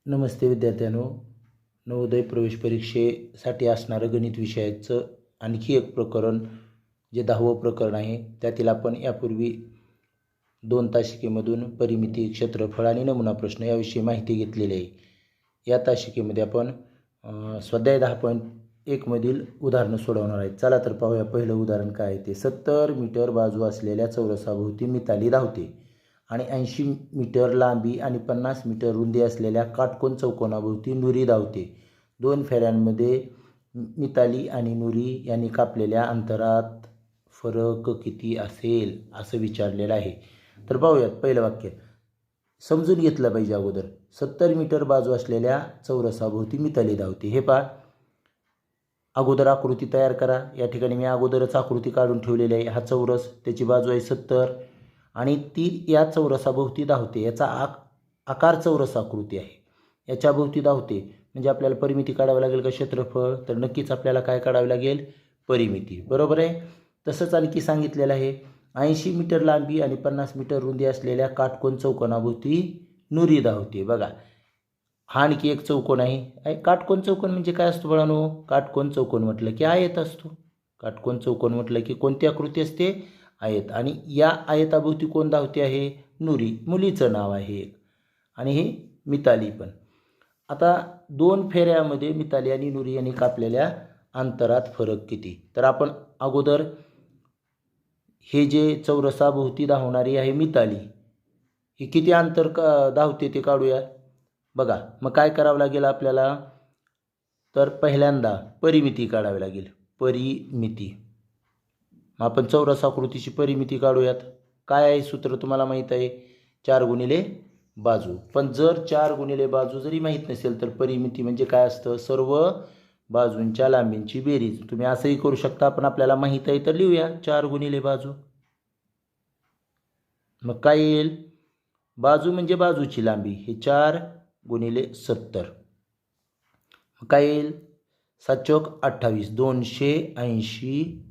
नमस्ते विद्यार्थ्यांनो. नवोदय प्रवेश परीक्षेसाठी असणारं गणित विषयाचं आणखी एक प्रकरण जे 10वं प्रकरण आहे, त्यातील आपण यापूर्वी 2 तासिकेमधून परिमिती, क्षेत्रफळ आणि नमुना प्रश्न याविषयी माहिती घेतलेली आहे. या तासिकेमध्ये आपण स्वाध्याय 10.1 मधील उदाहरणं सोडवणार आहेत. चला तर पाहूया पहिलं उदाहरण काय आहे ते. 70 मीटर बाजू असलेल्या चौरसाभोवती मिताली धावते आणि 80 मीटर लांबी आणि 50 मीटर रुंदी असलेल्या काटकोन चौकोनाभोवती नुरी धावते. 2 फेऱ्यांमध्ये मिताली आणि नुरी यांनी कापलेल्या अंतरात फरक किती असेल असं विचारलेलं आहे. तर पाहूयात पहिलं वाक्य. समजून घेतलं पाहिजे अगोदर. 70 मीटर बाजू असलेल्या चौरसाभोवती मिताली धावते. हे पहा, अगोदर आकृती तयार करा. या ठिकाणी मी अगोदरच आकृती काढून ठेवलेली आहे. हा चौरस, त्याची बाजू आहे 70 आणि ती या चौरसाभोवती धावते. याचा आकार चौरस आकृती आहे, याच्या भोवती धावते. म्हणजे आपल्याला परिमिती काढावी लागेल का क्षेत्रफळ? तर नक्कीच आपल्याला काय काढावी लागेल? परिमिती. बरोबर आहे. तसंच आणखी सांगितलेलं आहे 80 मीटर लांबी आणि 50 मीटर रुंदी असलेल्या काटकोन चौकोनाभोवती नुरी धावते. बघा, हा आणखी एक चौकोन आहे. काटकोन चौकोन म्हणजे काय असतो बाळांनो? काटकोन चौकोन म्हटलं की आयत असतो. काटकोन चौकोन म्हटलं की कोणती आकृती असते? आयत. आणि या आयताभोवती कोण धावते आहे? नुरी. मुलीचं नाव आहे एक. आणि हे मिताली पण. आता 2 फेऱ्यामध्ये मिताली आणि नुरी यांनी कापलेल्या अंतरात फरक किती? तर आपण अगोदर हे जे चौरसाभोवती धावणारी आहे मिताली, ही किती अंतर धावते ते काढूया. बघा, मग काय करावं लागेल आपल्याला? तर पहिल्यांदा परिमिती काढावी लागेल. परिमिती. मग आपण चौरस आकृतीची परिमिती काढूयात. काय आहे सूत्र तुम्हाला माहीत आहे? 4 गुणिले बाजू. पण जर 4 गुणिले बाजू जरी माहीत नसेल तर परिमिती म्हणजे काय असतं? सर्व बाजूंच्या लांबींची बेरीज. तुम्ही असंही करू शकता, पण आपल्याला माहीत आहे तर लिहूया 4 गुणिले बाजू. मग काय येईल? बाजू म्हणजे बाजूची लांबी. हे 4 गुणिले 70. मग काय येईल? 7 चौक 28, 280.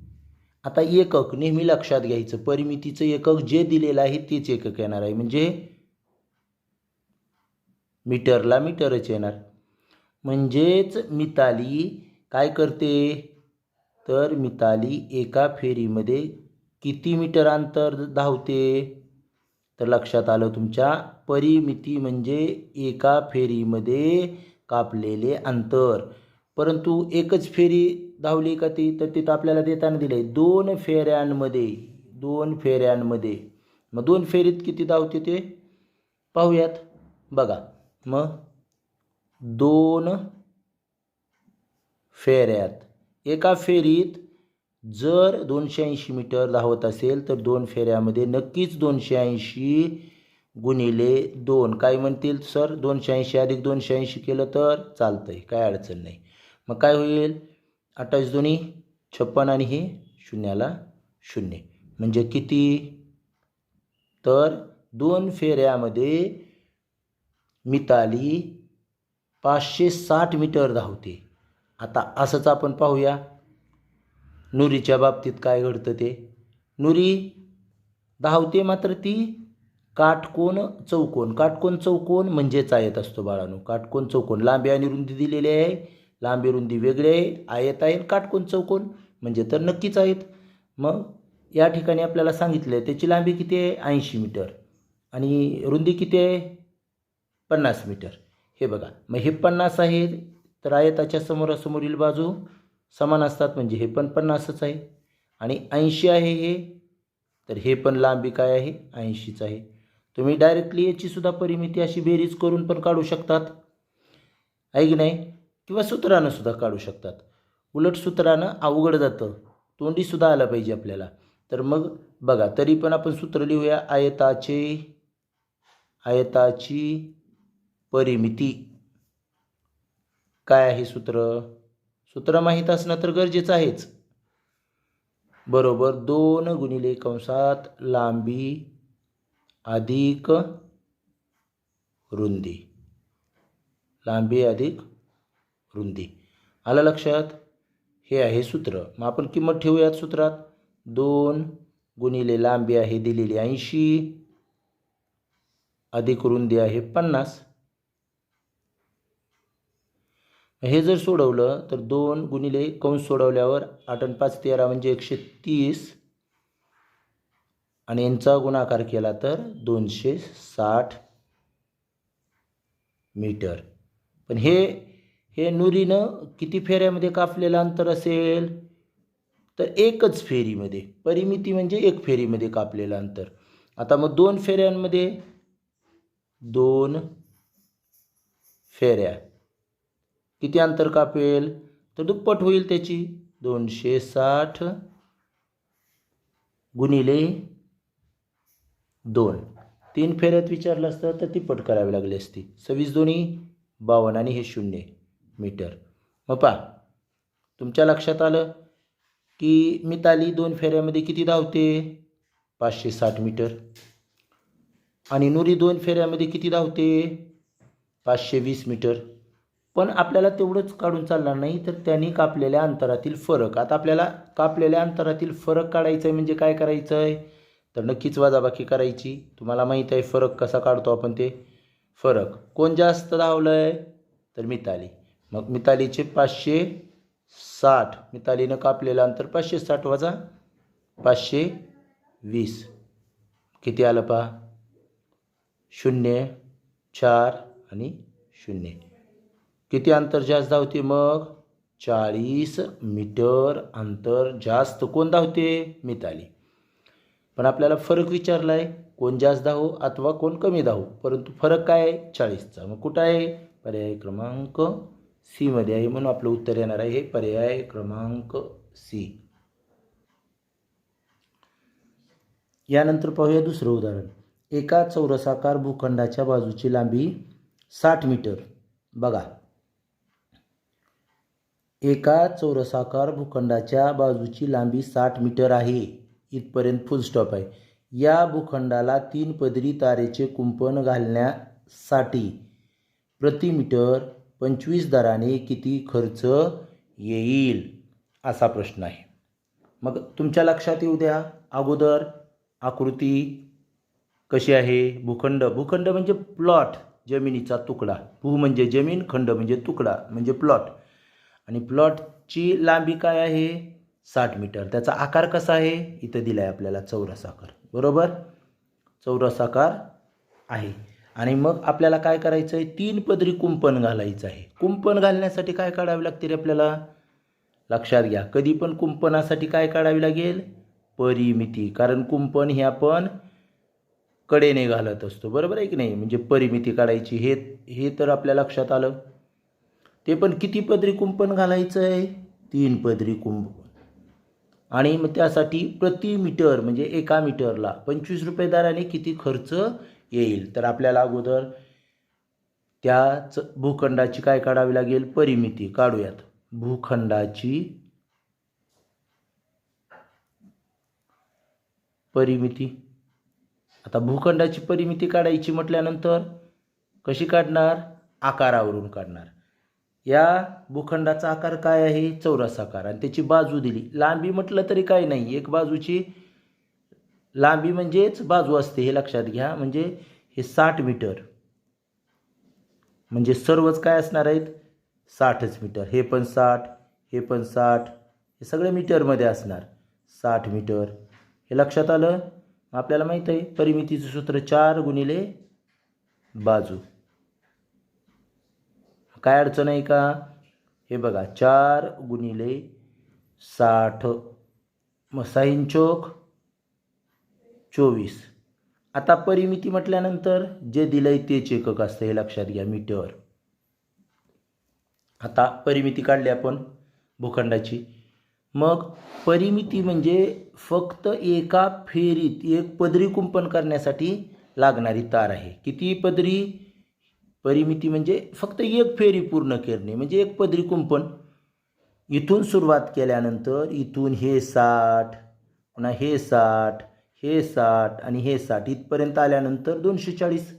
आता एकक नेहमी लक्षात घ्यायचं. परिमितीचं एकक जे दिलेलं आहे तेच एकक येणार आहे. म्हणजे मीटरला मीटरच येणार. म्हणजेच मिताली काय करते? तर मिताली एका फेरीमध्ये किती मीटर अंतर धावते? तर लक्षात आलं तुमच्या. परिमिती म्हणजे एका फेरीमध्ये कापलेले अंतर. परंतु एकच फेरी धावली का ती? तर तिथं आपल्याला देताना दिले 2 फेऱ्यांमध्ये. 2 फेऱ्यांमध्ये. मग 2 फेरीत किती धावते ते पाहूयात. बघा, मग 2 फेऱ्यात, एका फेरीत जर 280 मीटर धावत असेल तर 2 फेऱ्यामध्ये नक्कीच 280 गुणिले 2. काय म्हणतील सर? 280 अधिक 280 केलं तर चालतंय, काय अडचण नाही. मग काय होईल? 28 दोन्ही 56 आणि हे शून्याला 0. म्हणजे किती? तर 2 फेऱ्यामध्ये मिताली 560 मीटर धावते. आता असंच आपण पाहूया नुरीच्या बाबतीत काय घडतं ते. नुरी धावते मात्र ती काटकोन चौकोन. काटकोन चौकोन म्हणजेच आयत असतो बाळांनो. काटकोन चौकोन. लांबी आणि रुंदी दिलेली आहे. लांबी रुंदी वेगळे आहे. आयत आहे. काटकोन चौकोन म्हणजे तर नक्कीच आहेत. मग या ठिकाणी आपल्याला सांगितलं आहे त्याची लांबी किती आहे? 80 मीटर आणि रुंदी किती आहे? 50 मीटर. हे बघा, मग हे 50 आहे तर आयताच्या समोरासमोरील बाजू समान असतात, म्हणजे हे पण 50च आहे. आणि 80 आहे हे, तर हे पण लांबी काय आहे? 80च आहे. तुम्ही डायरेक्टली याची सुद्धा परिमिती अशी बेरीज करून पण काढू शकतात, आहे की नाही? किंवा सूत्रानं सुद्धा काढू शकतात. उलट सूत्रानं अवघड जातं, तोंडीसुद्धा आलं पाहिजे आपल्याला. तर मग बघा, तरी पण आपण सूत्र लिहूया. आयताची परिमिती. काय आहे सूत्र? सूत्र माहीत असणं तर गरजेचं आहेच. बरोबर 2 गुणिले कंसात लांबी अधिक रुंदी. लांबी अधिक रुंदी. आलं लक्षात? हे आहे सूत्र. मग आपण किंमत ठेवूयात सूत्रात. 2 गुणिले लांबी आहे दिलेली 80 अधिक रुंदी आहे 50. हे जर सोडवलं तर 2 गुणिले कंस सोडवल्यावर 8 आणि 5 13 म्हणजे 130 आणि यांचा गुणाकार केला तर 260 मीटर. पण हे हे नुरीनं किती फेऱ्यामध्ये कापलेलं अंतर असेल तर एकच फेरीमध्ये. परिमिती म्हणजे एक फेरीमध्ये कापलेलं अंतर. आता मग 2 फेऱ्यांमध्ये 2 फेऱ्या किती अंतर कापेल तर दुप्पट होईल त्याची. 260 गुणिले 2. 3 फेऱ्यात विचारलं असतं तर तिप्पट करावी लागली असती. 26 दोन्ही 52 आणि हे 0 मीटर. मग पहा तुमच्या लक्षात आलं की मिताली 2 फेऱ्यामध्ये किती धावते 560 मीटर आणि नुरी 2 फेऱ्यामध्ये किती धावते 520 मीटर. पण आपल्याला तेवढंच काढून चालणार नाही तर त्यांनी कापलेल्या अंतरातील फरक. आता आपल्याला कापलेल्या अंतरातील फरक काढायचा आहे म्हणजे काय करायचं आहे तर नक्कीच वजाबाकी करायची. तुम्हाला माहीत आहे फरक कसा काढतो आपण. ते फरक कोण जास्त धावलं आहे तर मिताली. मग मितालीचे 560 मितालीनं कापलेलं अंतर 560 वजा 520 किती आलं पहा 0 4 आणि 0. किती अंतर जास्त धावते मग 40 मीटर अंतर जास्त कोण धावते मिताली. पण आपल्याला फरक विचारला आहे कोण जास्त धावो अथवा कोण कमी धावो. परंतु फरक काय आहे 40चा. मग कुठं आहे पर्याय क्रमांक सी मध्ये आहे. म्हणून आपलं उत्तर येणार आहे हे पर्याय क्रमांक सी. यानंतर पाहूया दुसरं उदाहरण. एका चौरसाकार भूखंडाच्या बाजूची लांबी 60 मीटर. बघा एका चौरसाकार भूखंडाच्या बाजूची लांबी 60 मीटर आहे. इथपर्यंत फुल स्टॉप आहे. या भूखंडाला 3 पदरी तारेचे कुंपण घालण्यासाठी प्रति मीटर 25 दराने किती खर्च येईल असा प्रश्न आहे. मग तुमच्या लक्षात येऊ द्या अगोदर आकृती कशी आहे. भूखंड भूखंड म्हणजे प्लॉट जमिनीचा तुकडा. भू म्हणजे जमीन खंड म्हणजे तुकडा म्हणजे प्लॉट. आणि प्लॉटची लांबी काय आहे 60 मीटर. त्याचा आकार कसा आहे इथं दिला आहे आपल्याला चौरसाकार. बरोबर चौरसाकार आहे. आणि मग आपल्याला काय करायचं आहे 3 पदरी कुंपण घालायचं आहे. कुंपण घालण्यासाठी काय काढावे लागते रे आपल्याला लक्षात घ्या. कधी पण कुंपणासाठी काय काढावी लागेल परिमिती. कारण कुंपण हे आपण कडेने घालत असतो बरोबर आहे की नाही. म्हणजे परिमिती काढायची हे तर आपल्या लक्षात आलं. ते पण किती पदरी कुंपण घालायचं आहे 3 पदरी कुंपण. आणि मग त्यासाठी प्रति मीटर म्हणजे एका मीटरला 25 रुपये दराने किती खर्च येईल. तर आपल्याला अगोदर त्या भूखंडाची काय काढावी लागेल परिमिती काढूयात. भूखंडाची परिमिती. आता भूखंडाची परिमिती काढायची म्हटल्यानंतर कशी काढणार आकारावरून काढणार. या भूखंडाचा आकार काय आहे चौरसाकार आणि त्याची बाजू दिली. लांबी म्हटलं तरी काही नाही एक बाजूची लांबी म्हणजेच बाजू असते हे लक्षात घ्या. म्हणजे हे 60 मीटर म्हणजे सर्वच काय असणार आहेत 60च मीटर. हे पण 60 हे पण 60 हे सगळे मीटरमध्ये असणार 60 मीटर. हे लक्षात आलं. आपल्याला माहीत आहे परिमितीचं सूत्र 4 गुणिले बाजू. काय अडचण आहे का हे बघा 4 गुणिले 60 मग 6 चोक 24. आता परिमिती म्हटल्यानंतर जे दिलंय तेच एकक असतं हे लक्षात घ्या मीटर. आता परिमिती काढली आपण भूखंडाची. मग परिमिती म्हणजे फक्त एका फेरीत एक पदरी कुंपण करण्यासाठी लागणारी तार आहे. किती पदरी परिमिती म्हणजे फक्त एक फेरी पूर्ण करणे म्हणजे एक पदरी कुंपण. इथून सुरुवात केल्यानंतर इथून हे 60 पुन्हा हे 60 हे 60 आणि हे 60 इथपर्यंत आल्यानंतर 240.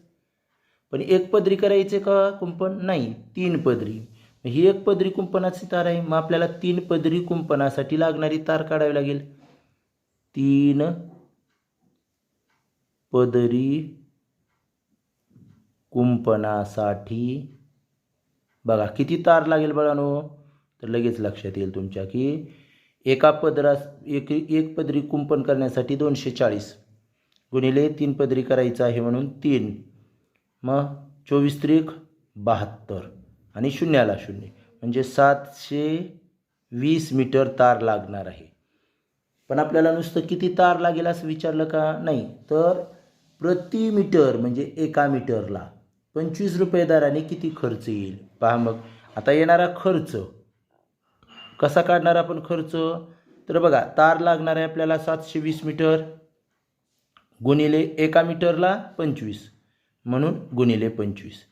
पण एक पदरी करायचे का कुंपण नाही 3 पदरी. ही एक पदरी कुंपणाची तार आहे. मग आपल्याला 3 पदरी कुंपणासाठी लागणारी तार काढावी लागेल. 3 पदरी कुंपणासाठी बघा किती तार लागेल बाळांनो, तर लगेच लक्षात येईल तुमच्या की एक पदरी कुंपण करण्यासाठी 240 गुणिले 3 पदरी करायचं आहे म्हणून 3, मग 24 त्रिक 72 आणि शून्याला शून्य म्हणजे 720 मीटर तार लागणार आहे. पण आपल्याला नुसतं किती तार लागेल असं विचारलं का? नाही, तर प्रति मीटर म्हणजे एका मीटरला 25 रुपये दराने किती खर्च येईल पहा. मग आता येणारा खर्च कसा काढणार आपण खर्च? तर बघा तार लागणार आहे आपल्याला 720 मीटर गुणिले एका मीटरला 25 म्हणून गुणिले 25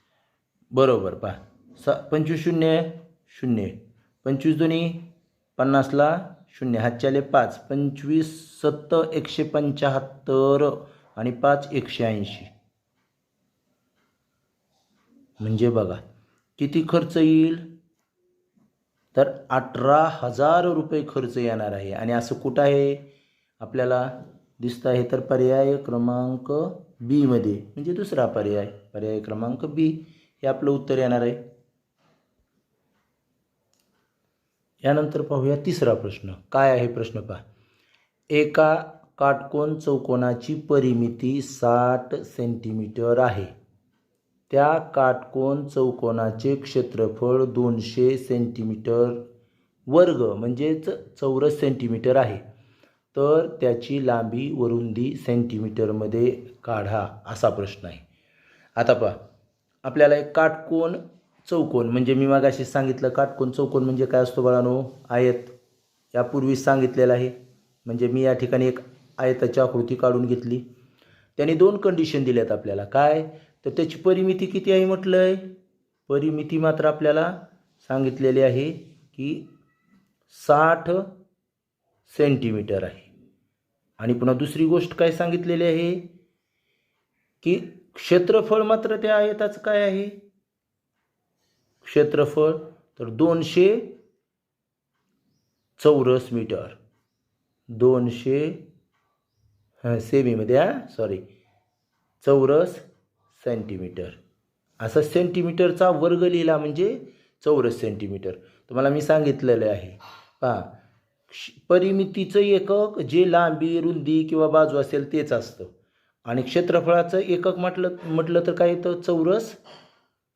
बरोबर. पहा 25 शून्य शून्य, 25 दोन्ही 50ला शून्य, हातच्याले 5, 25 7 175 आणि 5 180 म्हणजे बघा किती खर्च येईल, तर 18,000 रुपये खर्च येणार आहे. आणि असं कुठं आहे आपल्याला दिसतं आहे, तर पर्याय क्रमांक बी मध्ये, म्हणजे दुसरा पर्याय क्रमांक बी हे आपलं उत्तर येणार आहे. यानंतर पाहूया तिसरा प्रश्न. काय आहे प्रश्न पहा. एका काटकोन चौकोनाची परिमिती 60 सेंटीमीटर आहे. त्या काटकोन चौकोनाचे क्षेत्रफळ 200 सेंटीमीटर वर्ग म्हणजेच चौरस सेंटीमीटर आहे. तर त्याची लांबी व रुंदी सेंटीमीटरमध्ये काढा असा प्रश्न आहे. आता पहा आपल्याला एक काटकोन चौकोन म्हणजे मी मगाशी सांगितलं काटकोन चौकोन म्हणजे काय असतो बाळांनो, आयत. यापूर्वी सांगितलेलं आहे. म्हणजे मी या ठिकाणी एक आयताची आकृती काढून घेतली. त्याने 2 कंडिशन दिल्यात आपल्याला. काय? तर त्याची परिमिती किती आहे म्हटलंय, परिमिती मात्र आपल्याला सांगितलेली आहे की 60 सेंटीमीटर आहे. आणि पुन्हा दुसरी गोष्ट काय सांगितलेली आहे की क्षेत्रफळ मात्र त्या आयताचं काय आहे, क्षेत्रफळ तर 200 चौरस मीटर, 200 सेमीमध्ये चौरस सेंटीमीटर. असा सेंटीमीटरचा वर्ग लिहिला म्हणजे चौरस सेंटीमीटर. तुम्हाला मी सांगितलेलं आहे. पहा परिमितीचं एकक जे लांबी रुंदी किंवा बाजू असेल तेच असतं. आणि क्षेत्रफळाचं एकक म्हटलं तर काय येतं, चौरस.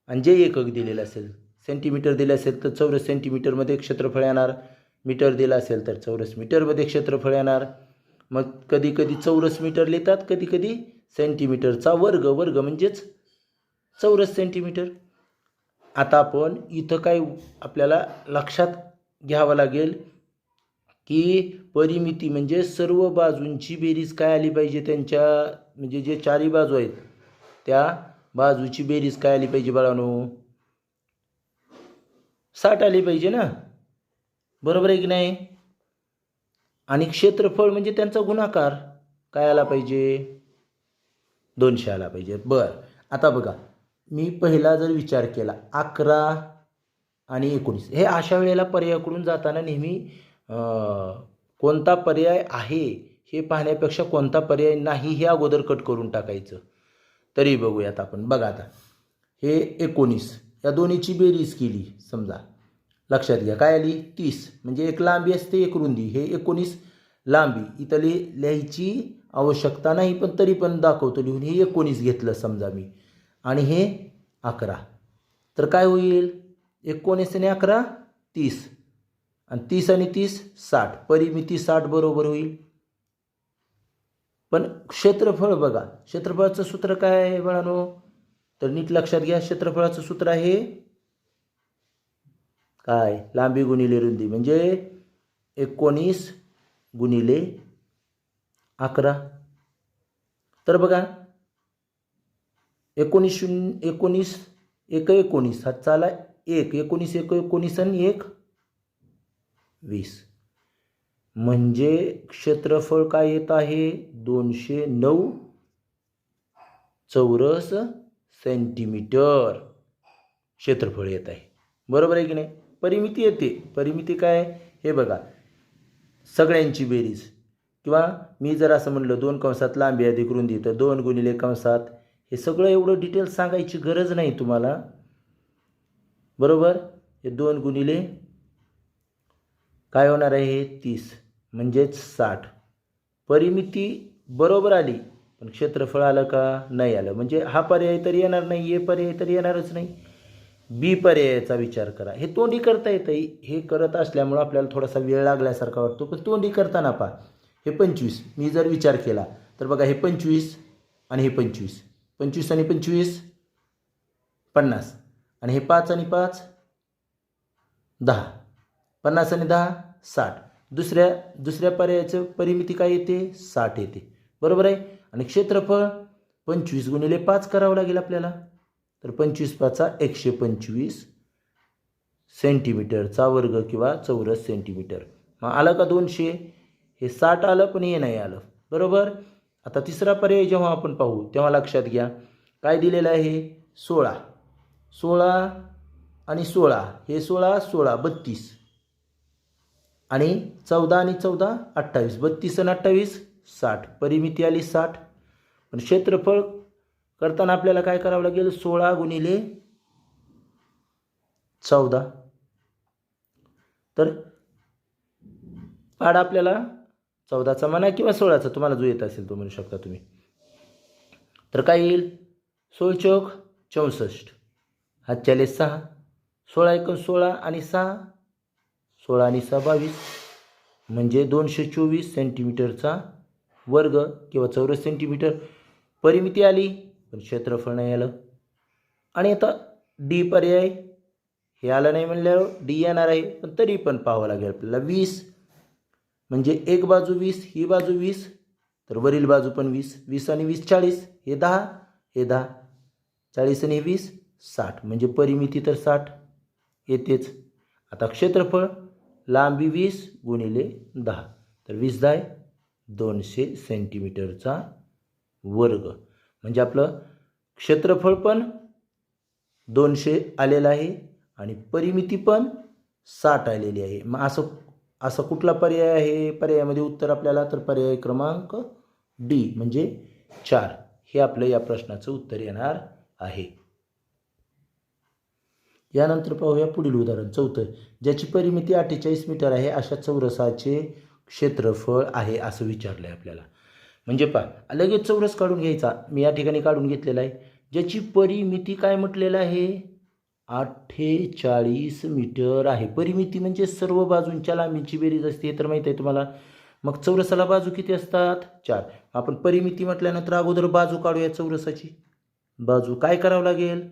आणि जे एकक दिलेलं असेल, सेंटीमीटर दिले असेल तर चौरस सेंटीमीटरमध्ये क्षेत्रफळ येणार, मीटर दिलं असेल तर चौरस मीटरमध्ये क्षेत्रफळ येणार. मग कधी कधी चौरस मीटर लिहितात, कधी कधी सेंटीमीटरचा वर्ग म्हणजेच चौरस सेंटीमीटर. आता आपण इथं काय आपल्याला लक्षात घ्यावं लागेल की परिमिती म्हणजे सर्व बाजूंची बेरीज काय आली पाहिजे, त्यांच्या म्हणजे जे चारही बाजू आहेत त्या बाजूची बेरीज काय आली पाहिजे बाळांनो, 60 आली पाहिजे ना, बरोबर आहे की नाही. आणि क्षेत्रफळ म्हणजे त्यांचा गुणाकार काय आला पाहिजे, 200 आला पाहिजे. बरं आता बघा मी पहिला जर विचार केला 11 आणि 19, हे अशा वेळेला पर्यायाकडून जाताना नेहमी कोणता पर्याय आहे हे पाहण्यापेक्षा कोणता पर्याय नाही हे अगोदर कट करून टाकायचं. तरी बघूयात आपण. बघा आता हे 19 या दोन्हीची बेरीज केली समजा, लक्षात घ्या काय आली 30, म्हणजे एक लांबी असते एक रुंदी. हे 19 लांबी इथं लिहायची आवश्यकता नाही, पण तरी पण दाखवतो लिहून. हे 19 घेतलं समजा मी आणि हे 11, तर काय होईल 19 आणि 11 30 आणि 30 आणि 30 60, परिमिती 60 बरोबर होईल. पण क्षेत्रफळ बघा, क्षेत्रफळाचं सूत्र काय आहे बाळांनो, तर नीट लक्षात घ्या. क्षेत्रफळाचं सूत्र आहे काय, लांबी गुणिले रुंदी, म्हणजे 19 गुणिले 11. तर बघा 19 एक 19 हात चाला 1, 19 एक 19 आणि 1 20, म्हणजे क्षेत्रफळ काय येत आहे 209 चौरस सेंटीमीटर क्षेत्रफळ येत आहे. बरोबर आहे की नाही. परिमिती येते, परिमिती काय हे बघा, सगळ्यांची बेरीज. किंवा मी जर असं म्हणलं 2 कंसात लांबी अधिक रुंदी तर 2 गुणिले कंसात, हे सगळं एवढं डिटेल्स सांगायची गरज नाही तुम्हाला. बरोबर. हे 2 गुणिले काय होणार आहे 30 म्हणजेच 60. परिमिती बरोबर आली पण क्षेत्रफळ आलं का नाही आलं. म्हणजे हा पर्याय तर येणार नाही, हे पर्याय तर येणारच नाही. बी पर्यायाचा विचार करा. हे तोंडी करता येतं. हे करत असल्यामुळं आपल्याला थोडासा वेळ लागल्यासारखा वाटतो, पण तोंडी करताना पहा. हे 25 मी जर विचार केला तर बघा हे 25 आणि हे 25, 25 आणि 25 50 आणि हे 5 आणि 5 10, 50 आणि 10 60. दुसऱ्या पर्यायाचं परिमिती काय येते 60 येते. बरोबर आहे. आणि क्षेत्रफळ 25 गुणिले 5 करावं लागेल आपल्याला. तर 25 पाचा 125 सेंटीमीटरचा वर्ग किंवा चौरस सेंटीमीटर. मग आलं का 200. हे 60 आलं पण हे नाही आलं. बरोबर. आता तिसरा पर्याय जेव्हा आपण पाहू तेव्हा लक्षात घ्या काय दिलेलं आहे 16 आणि 16 हे 16 32 आणि 14 आणि 14 28, 32 आणि 28 60. परिमिती आली 60. पण क्षेत्रफळ करताना आपल्याला काय करावं लागेल 16 गुणिले 14. तर पाडा आपल्याला 14चा म्हणा किंवा 16चा तुम्हाला जो येत असेल तो म्हणू शकता तुम्ही. तर काय येईल 16 चौक 64, हातच्याले 6, 16 एकूण 16 आणि 6, 16 आणि 6 22 म्हणजे 224 सेंटीमीटरचा वर्ग किंवा चौरस सेंटीमीटर. परिमिती आली पण क्षेत्रफळ नाही आलं. आणि आता डी पर्याय हे आलं नाही म्हणल्यावर डी येणार आहे, पण तरी पण पाहावं लागेल आपल्याला. 20 म्हणजे एक बाजू 20 ही बाजू 20 तर वरील बाजू पण 20, 20 आणि 20 40, हे 10 हे 10, 40 आणि 20 60 म्हणजे परिमिती तर 60 येतेच. आता क्षेत्रफळ लांबी 20 गुणिले 10 तर 20 10 200 सेंटीमीटरचा वर्ग. म्हणजे आपलं क्षेत्रफळ पण 200 आलेलं आहे आणि परिमिती पण 60 आलेली आहे. मग असं कुठला पर्याय आहे पर्यायामध्ये उत्तर आपल्याला तर पर्याय क्रमांक डी म्हणजे 4 हे आपलं या प्रश्नाचं उत्तर येणार आहे. यानंतर पाहूया पुढील उदाहरण 4. ज्याची परिमिती 48 मीटर आहे अशा चौरसाचे क्षेत्रफळ आहे असं विचारलं आहे आपल्याला. म्हणजे पहा लगेच चौरस काढून घ्यायचा. मी या ठिकाणी काढून घेतलेला आहे. ज्याची परिमिती काय म्हटलेलं आहे 48 मीटर आहे. परिमिती म्हणजे सर्व बाजूंच्या लांबीची बेरीज असते हे तर माहीत आहे तुम्हाला. मग चौरसाला बाजू किती असतात 4. आपण परिमिती म्हटल्यानंतर अगोदर बाजू काढूया चौरसाची. बाजू काय करावं लागेल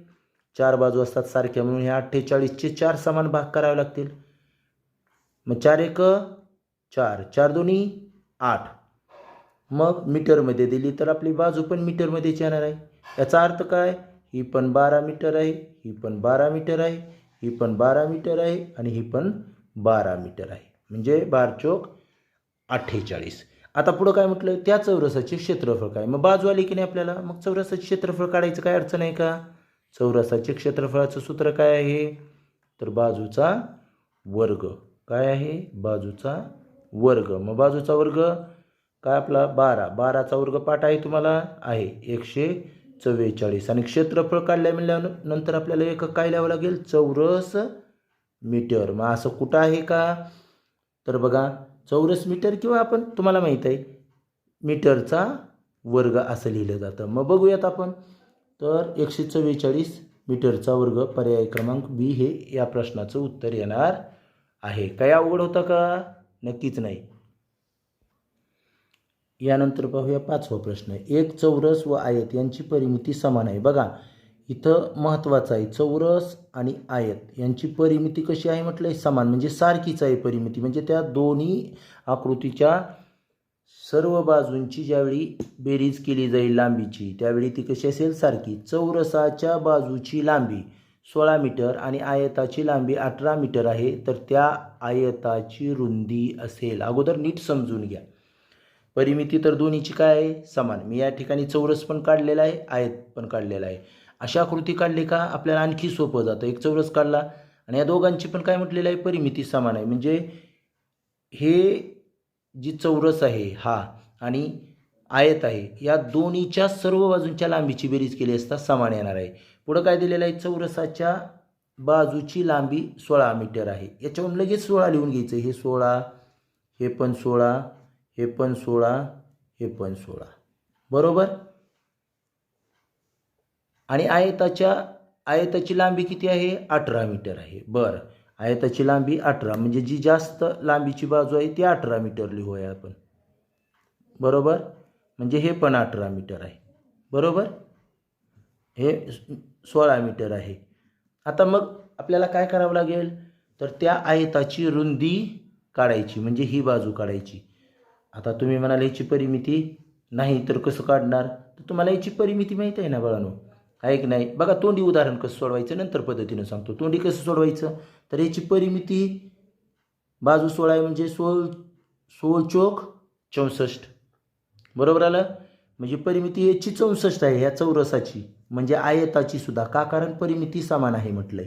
4 बाजू असतात सारख्या म्हणून ह्या 48चे 4 समान भाग करावे लागतील. मग 4 एक 4, 4 दोन्ही 8. मग मीटरमध्ये दिली तर आपली बाजू पण मीटरमध्येच येणार आहे. याचा अर्थ काय ही पण 12 मीटर आहे, ही पण 12 मीटर आहे, ही पण 12 मीटर आहे आणि ही पण 12 मीटर आहे. म्हणजे 12 चौक 48. आता पुढं काय म्हटलं त्या चौरसाचे क्षेत्रफळ काय. मग बाजू आली की नाही आपल्याला. मग चौरसाचे क्षेत्रफळ काढायचं काय अडचण आहे का. चौरसाचे क्षेत्रफळाचं सूत्र काय आहे तर बाजूचा वर्ग. काय आहे बाजूचा वर्ग. मग बाजूचा वर्ग काय आपला 12, 12चा वर्ग पाठ आहे तुम्हाला आहे 144 आणि क्षेत्रफळ काढल्या म्हणल्यानंतर आपल्याला एक काय लिहावं लागेल चौरस मीटर. मग असं कुठं आहे का तर बघा चौरस मीटर किंवा आपण तुम्हाला माहीत आहे मीटरचा वर्ग असं लिहिलं जातं. मग बघूयात आपण तर 144 मीटरचा वर्ग पर्याय क्रमांक बी हे या प्रश्नाचं उत्तर येणार आहे. काय अवघड होतं का नक्कीच नाही. यानंतर पाहूया 5वा प्रश्न. एक चौरस व आयत यांची परिमिती समान आहे. बघा इथं महत्त्वाचं आहे चौरस आणि आयत यांची परिमिती कशी आहे म्हटलं समान म्हणजे सारखीच आहे परिमिती. म्हणजे त्या दोन्ही आकृतीच्या सर्व बाजूंची ज्यावेळी बेरीज केली जाईल लांबीची त्यावेळी ती कशी असेल सारखी. चौरसाच्या बाजूची लांबी 16 मीटर आणि आयताची लांबी 18 मीटर आहे तर त्या आयताची रुंदी असेल. अगोदर नीट समजून घ्या. परिमिती तर दोन्हीची काय आहे समान. मी या ठिकाणी चौरस पण काढलेला आहे आयत पण काढलेला आहे. अशा आकृती काढली का आपल्याला आणखी सोपं जातं. एक चौरस काढला आणि या दोघांची पण काय म्हटलेलं आहे परिमिती समान आहे. म्हणजे हे जी चौरस आहे हा आणि आयत आहे या दोन्हीच्या सर्व बाजूंच्या लांबीची बेरीज केली असता समान येणार आहे. पुढं काय दिलेलं आहे चौरसाच्या बाजूची लांबी 16 मीटर आहे. याच्यावरून लगेच 16 लिहून घ्यायचं. हे 16, हे पण 16, हे पण 16, हे पण 16. बरोबर. आणि आयताची लांबी किती आहे? 18 मीटर आहे. बरं, आयताची लांबी 18 म्हणजे जी जास्त लांबीची बाजू आहे ती 18 मीटर लिहूया आपण. बरोबर. म्हणजे हे पण 18 मीटर आहे. बरोबर. हे 16 मीटर आहे. आता मग आपल्याला काय करावं लागेल? तर त्या आयताची रुंदी काढायची, म्हणजे ही बाजू काढायची. आता तुम्ही म्हणाल याची परिमिती नाही तर कसं काढणार? तर तुम्हाला याची परिमिती माहीत आहे ना बाळांनो, आहे की नाही? बघा, तोंडी उदाहरण कसं सोडवायचं नंतर पद्धतीनं सांगतो. तोंडी कसं सोडवायचं? तर याची परिमिती बाजू 16 आहे म्हणजे 16 चोक 64. बरोबर आलं? म्हणजे परिमिती याची 64 आहे ह्या चौरसाची, म्हणजे आयताची सुद्धा. का? कारण परिमिती समान आहे म्हटलंय.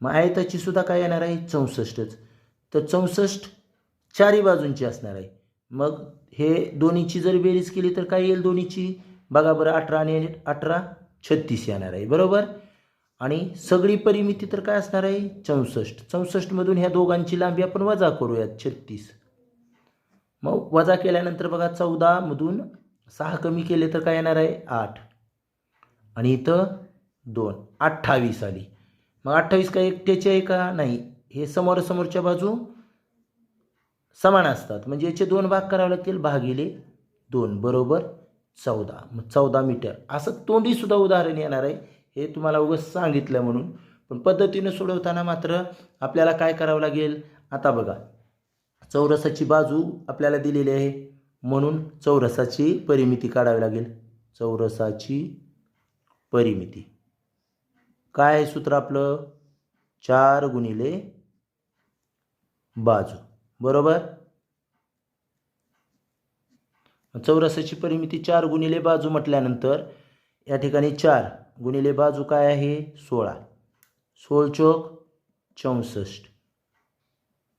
मग आयताची सुद्धा काय येणार आहे? 64च. तर 64 चारही बाजूंची असणार आहे. मग हे दोन्हीची जर बेरीज केली तर काय येईल दोन्हीची? बघा बरं, 18 आणि 18 36 येणार आहे. बरोबर. आणि सगळी परिमिती तर काय असणार आहे? 64. 64मधून ह्या दोघांची लांबी आपण वजा करूयात, 36. मग वजा केल्यानंतर बघा, 14मधून 6 कमी केले तर काय येणार आहे? 8. आणि इथं 2, 28 आली. मग 28 काय एकट्याची आहे का? नाही. हे समोरासमोरच्या बाजू समान असतात, म्हणजे याचे 2 भाग करावे लागतील, भागिले 2 बरोबर 14. मग 14 मीटर. असं तोंडीसुद्धा उदाहरण येणार आहे. हे तुम्हाला उगाच सांगितलं म्हणून. पण पद्धतीनं सोडवताना मात्र आपल्याला काय करावं लागेल? आता बघा, चौरसाची बाजू आपल्याला दिलेली आहे म्हणून चौरसाची परिमिती काढावी लागेल. चौरसाची परिमिती काय आहे सूत्र आपलं? 4 गुणिले बाजू. बरोबर. चौरसाची परिमिती 4 गुणिले बाजू म्हटल्यानंतर या ठिकाणी 4 गुणिले बाजू काय आहे? 16. 16 चोक 64.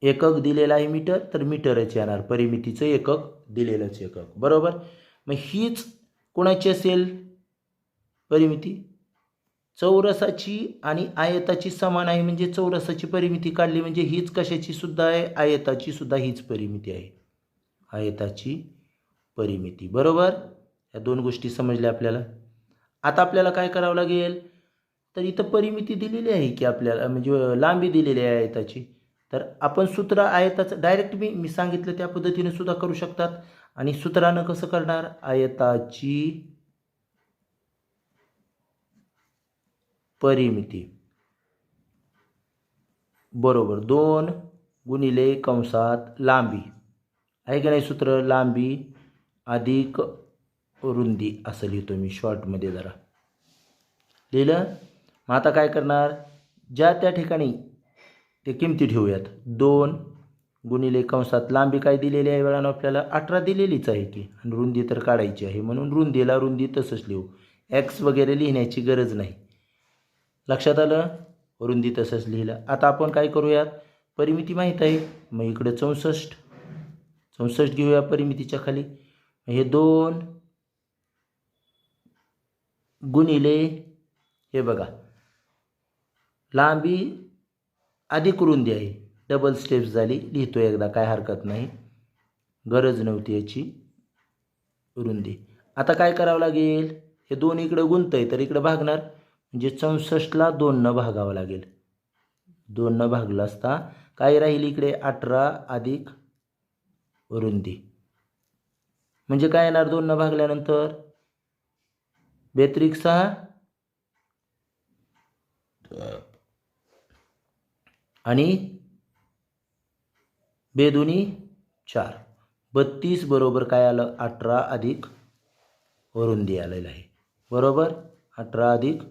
एकक दिलेला आहे मीटर, तर मीटरच येणार. परिमितीचं एकक दिलेलंच एकक. बरोबर. मग हीच कोणाची असेल परिमिती? चौरसाची आणि आयताची समान आहे, म्हणजे चौरसाची परिमिती काढली म्हणजे हीच कशाची सुद्धा आहे? आयताची सुद्धा हीच परिमिती आहे. आयताची परिमिती. बरोबर. या दोन गोष्टी समजल्या आपल्याला. आता आपल्याला काय करावं लागेल? तर इथं परिमिती दिलेली आहे की आपल्याला, म्हणजे लांबी दिलेली आहे आयताची. तर आपण सूत्र आयताचं डायरेक्ट मी सांगितलं त्या पद्धतीने सुद्धा करू शकतात. आणि सूत्रानं कसं करणार? आयताची परिमिती बरोबर 2 गुणिले कंसात लांबी आहे की नाही सूत्र? लांबी अधिक रुंदी असं लिहितो मी शॉर्टमध्ये जरा लिहिलं. मग आता काय करणार? ज्या त्या ठिकाणी ते किमती ठेवूयात. 2 गुणिले कंसात लांबी काय दिलेली आहे वेळानं आपल्याला? 18 दिलेलीच आहे की, आणि रुंदी तर काढायची आहे म्हणून रुंदीला रुंदी तसंच लिहू. एक्स वगैरे लिहिण्याची गरज नाही. लक्षात आलं? रुंदी तसंच लिहिलं. आता आपण काय करूयात? परिमिती माहीत आहे, मग इकडे 64 घेऊया परिमितीच्या खाली. हे 2 गुणिले हे बघा लांबी अधिक रुंदी आहे, डबल स्टेप्स झाली, लिहितो एकदा, काय हरकत नाही, गरज नव्हती याची. रुंदी. आता काय करावं लागेल? हे 2 इकडे गुंतय तर इकडे भागणार, म्हणजे 64ला 2 भागावं लागेल. 2 भागला असता काय राहील इकडे? 18 अधिक रुंदी. म्हणजे काय येणार 2 भागल्यानंतर? 42 6 आणि 2 4. 32 बरोबर काय आलं? 18 अधिक रुंदी आलेलं आहे. बरोबर. 18 अधिक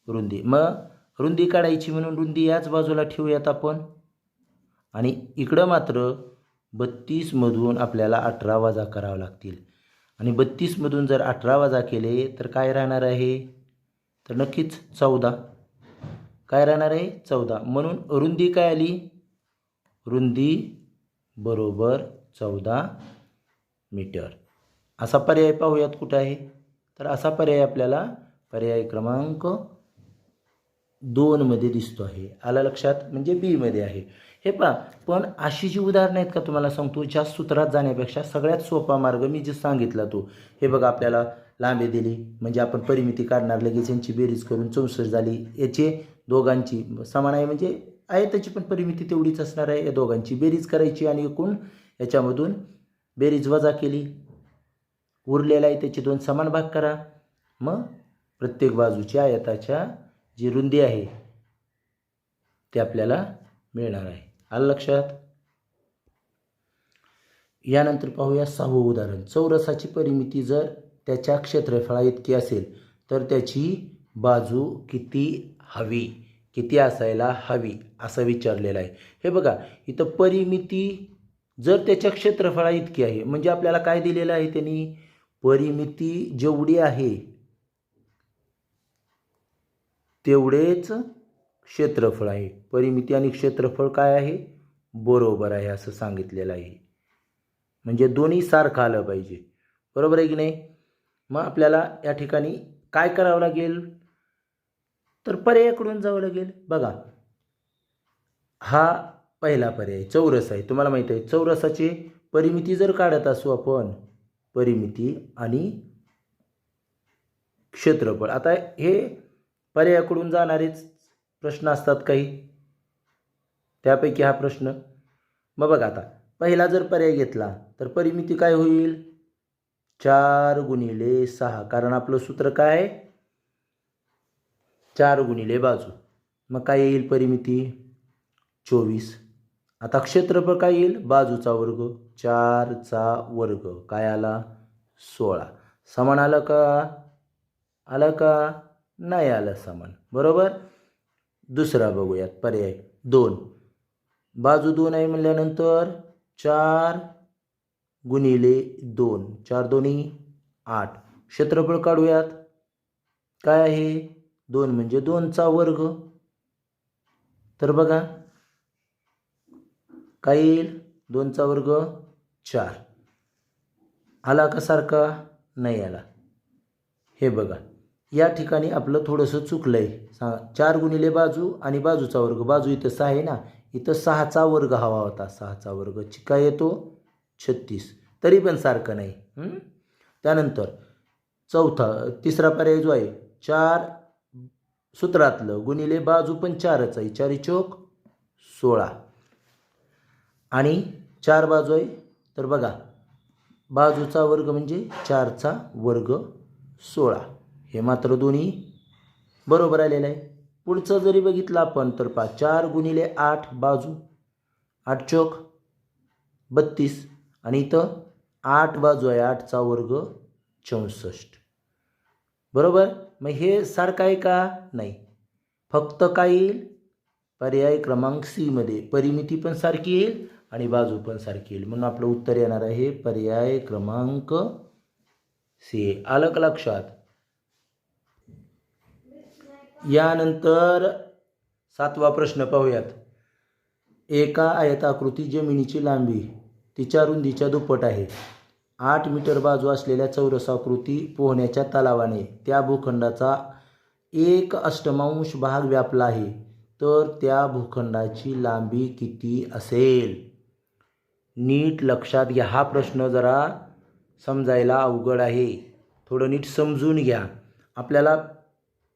रुंदी. मग रुंदी काढायची म्हणून रुंदी याच बाजूला ठेवूयात आपण. आणि इकडं मात्र 32मधून आपल्याला 18 वजा करावं लागतील. आणि 32मधून जर 18 वजा केले तर काय राहणार आहे? तर नक्कीच 14. काय राहणार आहे? 14. म्हणून रुंदी काय आली? रुंदी बरोबर 14 मीटर. असा पर्याय पाहूयात कुठं आहे? तर असा पर्याय आपल्याला पर्याय क्रमांक 2मध्ये दिसतो आहे. आलं लक्षात? म्हणजे बीमध्ये आहे. हे पहा, पण अशी जी उदाहरणं आहेत का तुम्हाला सांगतो, ज्या सूत्रात जाण्यापेक्षा सगळ्यात सोपा मार्ग मी जे सांगितला तो. हे बघा, आपल्याला लांबी दिली म्हणजे आपण परिमिती काढणार, लगेच यांची बेरीज करून 64 झाली. याचे दोघांची समान आहे म्हणजे आयताची पण परिमिती तेवढीच असणार आहे. या दोघांची बेरीज करायची आणि एकूण याच्यामधून बेरीज वजा केली, उरलेला आहे त्याचे 2 समान भाग करा. मग प्रत्येक बाजूच्या आयताच्या जी रुंदी आहे ते आपल्याला मिळणार आहे. आलं लक्षात? यानंतर पाहूया 6वं उदाहरण. चौरसाची परिमिती जर त्याच्या क्षेत्रफळा इतकी असेल तर त्याची बाजू किती असायला हवी असं विचारलेलं आहे. हे बघा, इथं परिमिती जर त्याच्या क्षेत्रफळा इतकी आहे म्हणजे आपल्याला काय दिलेलं आहे त्यांनी, परिमिती जेवढी आहे तेवढेच क्षेत्रफळ आहे. परिमिती आणि क्षेत्रफळ काय आहे, बरोबर आहे असं सांगितलेलं आहे. म्हणजे दोन्ही सारखं आलं पाहिजे. बरोबर आहे की नाही? मग आपल्याला या ठिकाणी काय करावं लागेल, तर पर्यायाकडून जावं लागेल. बघा, हा पहिला पर्याय चौरस आहे. तुम्हाला माहिती आहे चौरसाची परिमिती जर काढत असू आपण, परिमिती आणि क्षेत्रफळ. आता हे पर्यायाकडून जाणारेच प्रश्न असतात काही, त्यापैकी हा प्रश्न. मग बघा, आता पहिला जर पर्याय घेतला तर परिमिती काय होईल, 4 गुणिले 6. कारण आपलं सूत्र काय आहे, 4 गुणिले बाजू. मग काय येईल परिमिती, 24. आता क्षेत्रफळ काय येईल, बाजूचा वर्ग, 4चा वर्ग काय आला, 16. समान आलं का, आलं का, नाही आलं समान. बरोबर. दुसरा बघूयात पर्याय 2. बाजू 2 आहे म्हणल्यानंतर 4 गुणिले 2, 4 दोन्ही 8. क्षेत्रफळ काढूयात, काय आहे, 2 म्हणजे 2चा वर्ग. तर बघा काय येईल, 2चा वर्ग 4. आला का सारखा, नाही आला. हे बघा, या ठिकाणी आपलं थोडंसं चुकलं आहे. 4 गुणिले बाजू आणि बाजूचा वर्ग, बाजू इथं 6 आहे ना, इथं 6चा वर्ग हवा होता. 6चा वर्ग काय येतो, 36. तरी पण सारखं नाही. त्यानंतर तिसरा पर्याय जो आहे, 4 सूत्रातलं गुणिले बाजू पण 4च आहे, 4 चौक 16 आणि 4 बाजू आहे. तर बघा, बाजूचा वर्ग म्हणजे 4चा वर्ग 16. हे मात्र दोन्ही बरोबर आलेलं आहे. पुढचं जरी बघितलं आपण तर 4 गुणिले 8 बाजू, 8 चौक 32 आणि इथं 8 बाजू आहे, 8चा वर्ग 64. बरोबर. मग हे सारखं आहे का, नाही. फक्त काय येईल, पर्याय क्रमांक सी मध्ये परिमिती पण सारखी येईल आणि बाजू पण सारखी येईल. म्हणून आपलं उत्तर येणार आहे पर्याय क्रमांक सी. आलं का लक्षात? यानंतर 7वा प्रश्न पाहूयात. एका आयताकृती जमिनीची लांबी तिच्या रुंदीच्या दुप्पट आहे. 8 मीटर बाजू असलेल्या चौरसाकृती पोहण्याच्या तलावाने त्या भूखंडाचा 1/8 भाग व्यापला आहे. तर त्या भूखंडाची लांबी किती असेल? नीट लक्षात घ्या, हा प्रश्न जरा समजायला अवघड आहे. थोडं नीट समजून घ्या. आपल्याला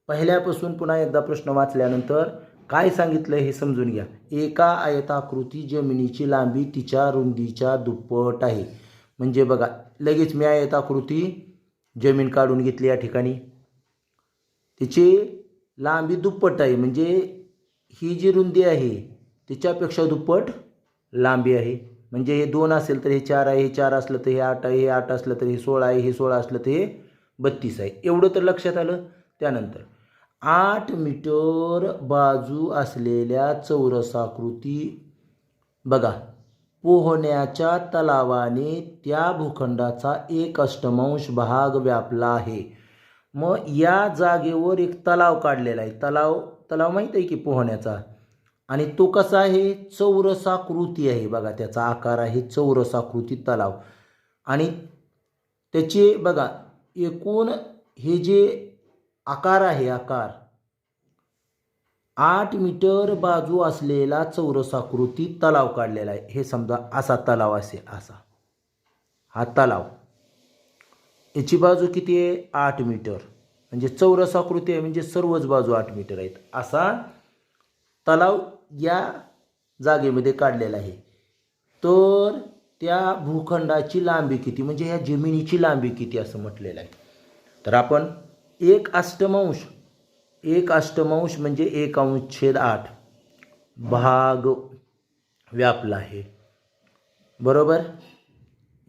पहिल्यापासून पुन्हा एकदा प्रश्न वाचल्यानंतर काय सांगितलं हे समजून घ्या. एका आयताकृती जमिनीची लांबी तिच्या रुंदीच्या दुप्पट आहे. म्हणजे बघा, लगेच मी आयताकृती जमीन काढून घेतली. या ठिकाणी तिची लांबी दुप्पट आहे म्हणजे ही जी रुंदी आहे तिच्यापेक्षा दुप्पट लांबी आहे. म्हणजे हे 2 असेल तर हे 4 आहे, हे 4 असलं तर हे 8 आहे, हे 8 असलं तर हे 16 आहे, हे 16 असलं तर हे 32 आहे. एवढं तर लक्षात आलं. त्यानंतर 8 मीटर बाजू असलेल्या चौरसाकृती बघा पोहण्याच्या तलावाने त्या भूखंडाचा 1/8 भाग व्यापला आहे. मग या जागेवर एक तलाव काढलेला आहे. तलाव माहीत आहे की पोहण्याचा, आणि तो कसा आहे, चौरसाकृती आहे. बघा त्याचा आकार आहे चौरसाकृती तलाव. आणि त्याचे बघा एकूण हे जे आकार आहे, आकार 8 मीटर बाजू असलेला चौरसाकृती तलाव काढलेला आहे. हे समजा असा तलाव असेल, असा हा तलाव. याची बाजू किती आहे? 8 मीटर. म्हणजे चौरसाकृती आहे, म्हणजे सर्वच बाजू 8 मीटर आहेत. असा तलाव या जागेमध्ये काढलेला आहे. तर त्या भूखंडाची लांबी किती, म्हणजे ह्या जमिनीची लांबी किती असं म्हटलेलं आहे. तर आपण 1/8 म्हणजे 1/8 भाग व्यापला आहे. बरोबर.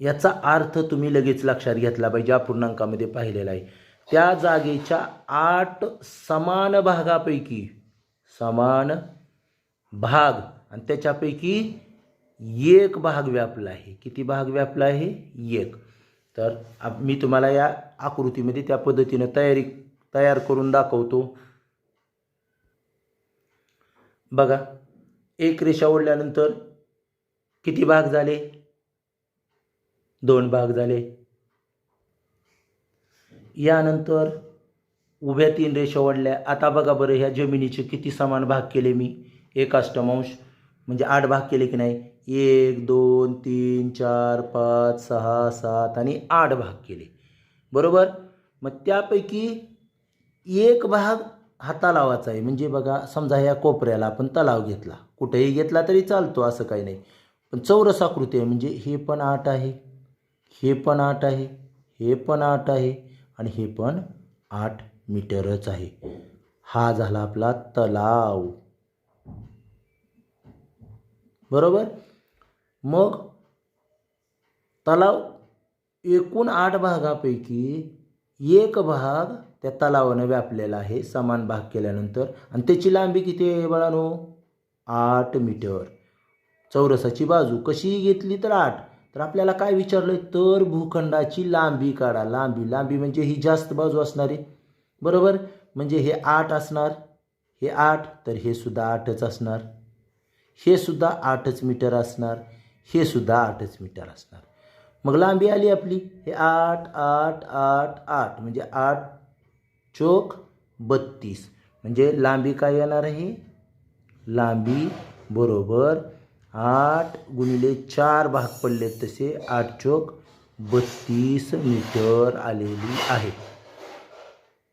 याचा अर्थ तुम्ही लगेच लक्षात घेतला पाहिजे. अपूर्णांकामध्ये पाहिलेला आहे. त्या जागेच्या 8 समान भागापैकी समान भाग आणि त्याच्यापैकी 1 भाग व्यापला आहे. किती भाग व्यापला आहे? 1. तर मी तुम्हाला या आकृतीमध्ये त्या पद्धतीने तयार करून दाखवतो. बघा, एक रेषा ओढल्यानंतर किती भाग झाले? 2 भाग झाले. यानंतर उभ्या 3 रेषा ओढल्या. आता बघा बरं, ह्या जमिनीचे किती समान भाग केले मी? 1/8 म्हणजे 8 भाग केले की नाही? 1 2 3 4 5 6 7 आणि 8 भाग केले. बरोबर. मग त्यापैकी 1 भाग हा तलावाचा आहे. म्हणजे बघा, समजा या कोपऱ्याला आपण तलाव घेतला, कुठेही घेतला तरी चालतो, असं काही नाही. पण चौरसाकृती आहे, म्हणजे हे पण 8 आहे, हे पण 8 आहे, हे पण 8 आहे आणि हे पण 8 मीटरच आहे. हा झाला आपला तलाव. बरोबर. मग तलाव एकूण 8 भागापैकी 1 भाग त्या तलावानं व्यापलेला आहे, समान भाग केल्यानंतर. आणि त्याची लांबी किती आहे बाळांनो? 8 मीटर. चौरसाची बाजू कशी घेतली तर 8. तर आपल्याला काय विचारलंय? तर भूखंडाची लांबी काढा. लांबी म्हणजे ही जास्त बाजू असणार आहे. बरोबर. म्हणजे हे 8 असणार, हे 8, तर हे सुद्धा 8च असणार, हे सुद्धा 8च मीटर असणार, हे सुद्धा 8च मीटर असणार. मग लांबी आली आपली, हे 8 8 8 8 म्हणजे 8 चोक 32. म्हणजे लांबी काय येणार आहे? लांबी बरोबर 8 गुणिले 4 भाग पडले तसे 8 चोक 32 मीटर आलेली आहे.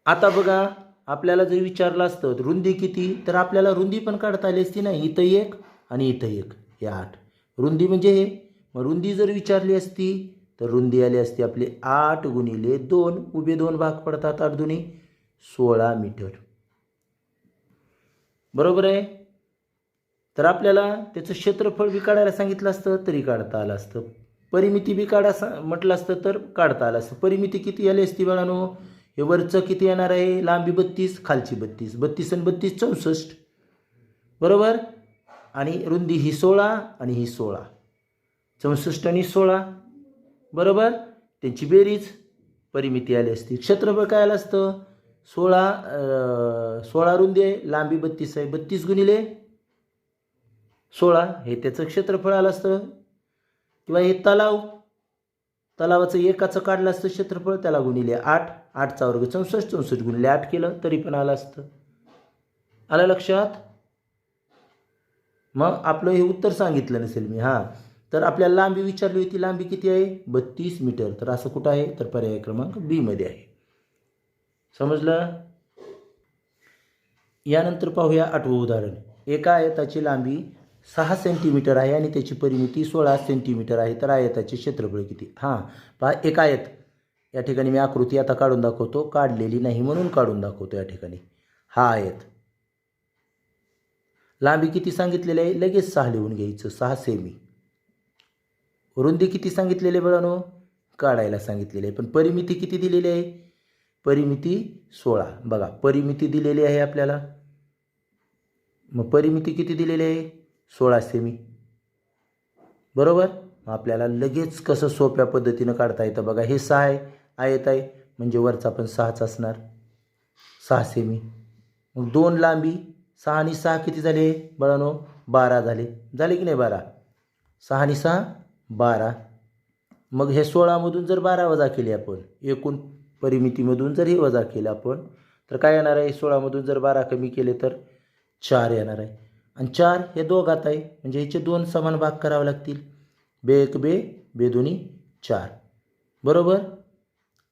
आता बघा, आपल्याला जर विचारलं असतं रुंदी किती, तर आपल्याला रुंदी पण काढता आली असती ना. इथं 1 आणि इथं 1, हे 8 रुंदी म्हणजे हे. मग रुंदी जर विचारली असती तर रुंदी आली असती आपली 8 गुणिले 2. उभे 2 भाग पडतात, 8 दुनी 16 मीटर. बरोबर आहे. तर आपल्याला त्याचं क्षेत्रफळ बी काढायला सांगितलं असतं तरी काढता आलं असतं. परिमिती बी म्हटलं असतं तर काढता आलं असतं. परिमिती किती आली असती बाळांनो? हे वरचं किती येणार आहे? लांबी 32, खालची 32. 32 आणि 32 64. बरोबर. आणि रुंदी ही 16 आणि ही 16. 64 आणि 16. बरोबर. त्यांची बेरीज परिमिती आली असती. क्षेत्रफळ काय आलं असतं? 16 रुंदी आहे, लांबी 32 आहे. 32 गुणिले 16 हे त्याचं क्षेत्रफळ आलं असतं. किंवा हे तलावाचं एकाचं काढलं असतं क्षेत्रफळ, त्याला गुणिले 8. 8चा वर्ग 64, 64 गुणिले 8 केलं तरी पण आलं असतं. आलं लक्षात? मग आपलं हे उत्तर सांगितलं नसेल मी. हां, तर आपल्याला लांबी विचारली होती. लांबी किती आहे? 32 मीटर. तर असं कुठं आहे? तर पर्याय क्रमांक बी मध्ये आहे. समजलं? यानंतर पाहूया 8वं उदाहरण. एका आयताची लांबी 6 सेंटीमीटर आहे आणि त्याची परिमिती 16 सेंटीमीटर आहे. तर आयताचे क्षेत्रफळ किती? हां, पहा, एक आयत. या ठिकाणी मी आकृती आता काढून दाखवतो, काढलेली नाही म्हणून काढून दाखवतो. या ठिकाणी हा आयत. लांबी किती सांगितलेली आहे? लगेच 6 लिहून घ्यायचं, 6 सेमी. रुंदी किती सांगितलेली आहे बाळांनो? काढायला सांगितलेली आहे. पण परिमिती किती दिलेली आहे? परिमिती 16. बघा, परिमिती दिलेली आहे आपल्याला. मग परिमिती किती दिलेली आहे? 16 सेमी. बरोबर. आपल्याला लगेच कसं सोप्या पद्धतीनं काढता येतं बघा. हे 6 आहे, आयत आहे, म्हणजे वरचा पण 6च असणार, 6 सेमी. मग 2 लांबी, 6 आणि 6 किती झाले बाळांनो? 12 झाले. झाले की नाही 12? 6 आणि 6 12. मग हे 16मधून जर 12 वजा केले आपण, एकूण परिमितीमधून जर हे वजा केलं आपण, तर काय येणार आहे? 16मधून जर 12 कमी केले तर 4 येणार आहे आणि 4 हे दोघात आहे म्हणजे ह्याचे 2 समान भाग करावे लागतील. बे एक बे, बे दोन्ही 4. बरोबर.